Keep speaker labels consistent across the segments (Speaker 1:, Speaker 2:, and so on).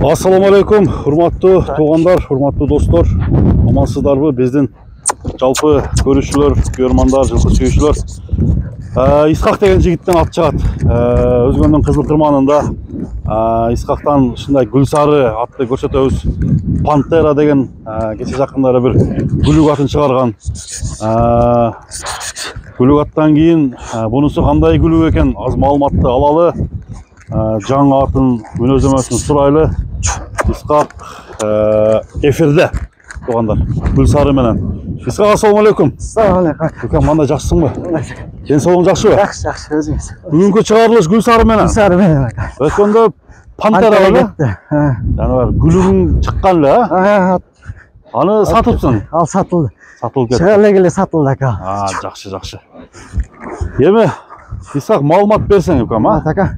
Speaker 1: Assalamu alaikum, урматтуу туугандар, урматтуу достор. Амансыздарбы? Биздин жалпы көрүүчүлөр, көрөрмандар, жылкы сүйүүчүлөр. Исхак деген жигиттен ат чыгат. Өзгөндүн Кызыл Кырманында Исхактан ушундай Гүлсары атты көрсөтөбүз. Пантера деген кече жакындары бир гүлүк атын чыгарган. Гүлүк аттан кийин бунусу кандай гүлүк экен аз маалыматты алалы. Жаңы атын мүнөзөмөсүн сурайлы. Исхак эфирде туугандар. Гүлсары менен. Исхак, ассаламу алейкум.
Speaker 2: Ассаламу алейкум.
Speaker 1: Көкем, кандай жакшысыңбы? Ден соолугуң жакшыбы?
Speaker 2: Жакшы, жакшы, өзүңүз.
Speaker 1: Бүгүнкү чыгарылыш Гүлсары менен.
Speaker 2: Гүлсары менен ака.
Speaker 1: Өткөндө Пантера эле. Жана бар гүлүгүң чыккан эле, Аны сатыпсың?
Speaker 2: Ал сатылды.
Speaker 1: Сатылып кетти.
Speaker 2: Чыга эле сатылды ака.
Speaker 1: Жакшы, жакшы. Эми Исхак маалымат берсең, көкем,
Speaker 2: Ака.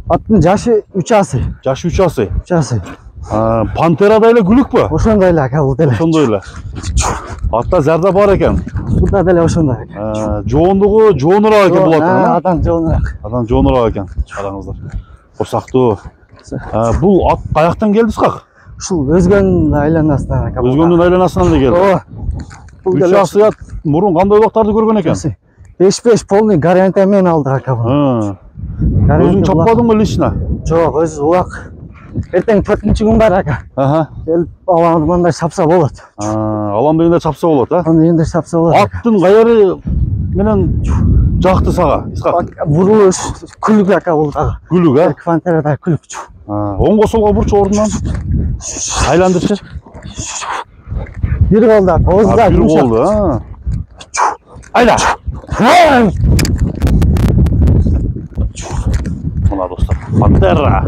Speaker 2: Аттын жашы 3 асы.
Speaker 1: Жашы 3 асы.
Speaker 2: 3 асы.
Speaker 1: Пантерада эле гүлүкпү?
Speaker 2: Ошондой эле ака, бул деле.
Speaker 1: Ошондой эле. Атта зарда бар экен.
Speaker 2: Буда деле ошондой.
Speaker 1: Жоондугу жоонураак экен бул аттын.
Speaker 2: Адан жоонураак.
Speaker 1: Адан жоонураак экен. Караңыздар. Курсактуу. Бул ат каяктан келди, Исхак?
Speaker 2: Ушул өзгөнүн айланасынан ака.
Speaker 1: Өзгөндүн айланасынан эле келди.
Speaker 2: Бул
Speaker 1: 3 асы ат мурун кандай убактарды көргөн экен?
Speaker 2: 5-5 полный гарантия менен алдык ака бул.
Speaker 1: Өзүң чаппадыңбы лично?
Speaker 2: Жок, өзү улак. Эртең 4-чү күн бар ака. Келип аламандай чапса болот.
Speaker 1: Алам дегенде чапса болот,
Speaker 2: Аны дегенде чапса болот.
Speaker 1: Аттын кайры менен жакты сага, Исхак?
Speaker 2: Бурулуш күлүк ака бул дагы.
Speaker 1: Күлүк,
Speaker 2: Пантерада күлүк.
Speaker 1: Оңго солго бурчу ордунан айландырчы.
Speaker 2: Бир колда, оозда
Speaker 1: бир колду, Айда. Мына достор, Пантера.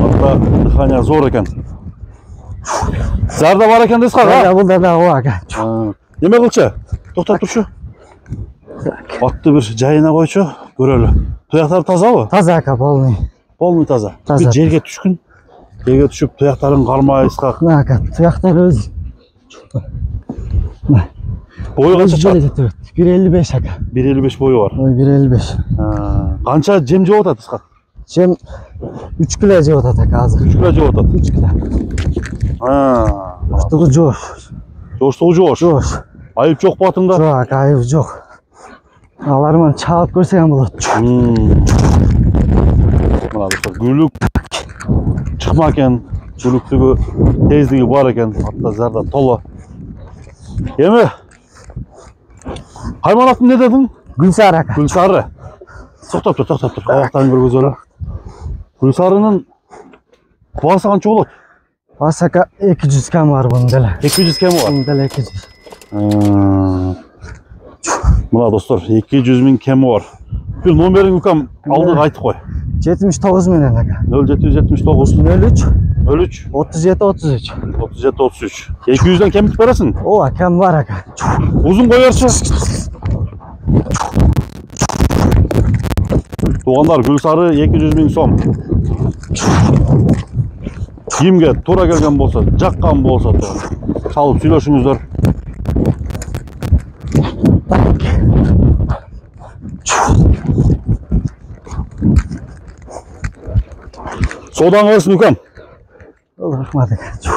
Speaker 1: Атта дыхания зор экен. Зарда бар экен, Исхак,
Speaker 2: Бул да ака.
Speaker 1: Неме кылчы? Токтоп турчу. Атты бир жайына койчу, көрөлү. Туяктары тазабы?
Speaker 2: Таза ака, полный.
Speaker 1: Полный таза.
Speaker 2: Таза.
Speaker 1: Жерге түшкүн. Жерге түшүп туяктарын кармай, Исхак.
Speaker 2: Мына ака, туяктары өз.
Speaker 1: Бою канча чыгат?
Speaker 2: 1.55 ака.
Speaker 1: 1.55 бою бар.
Speaker 2: Ой, 1.55.
Speaker 1: Канча жем жеп атат, Исхак?
Speaker 2: Жем 3 кило жеп атат ака азыр.
Speaker 1: 3 кило жеп атат.
Speaker 2: 3 кило. Жоштугу жош.
Speaker 1: Жоштугу жош.
Speaker 2: Жош.
Speaker 1: Айып жок батында?
Speaker 2: Жок ака, айып жок. Аларман чалып көрсөм болот.
Speaker 1: Мына достор, гүлүк чыкма экен, гүлүктүгү тездиги бар экен, атта зарда толо. Эми кайман атын не дедиң?
Speaker 2: Гүлсары ака.
Speaker 1: Гүлсары. Токтоп тур, абактарын көргөзөлү. Гүлсарынын баасы канча болот?
Speaker 2: Баасы ака 200 кем бар бунун деле.
Speaker 1: 200 кем бар?
Speaker 2: Бунун деле 200.
Speaker 1: Мына достор, 200 миң кеми бар. Бир номериң үкем алдыга айтып кой.
Speaker 2: 79 менен ака.
Speaker 1: 0779
Speaker 2: 03
Speaker 1: 03
Speaker 2: 37 33.
Speaker 1: 37 33. 200'den kemik veresin.
Speaker 2: Ооба, кем бар ака.
Speaker 1: Uzun koyarsa. Doğanlar Gülsarı 200 ming so'm. Kiyimge to'ra kelgan bolsa, jaqqan bolsa, salib süйлөшүңүздөр. Sodan versin Hükam.
Speaker 2: Rahmat aka.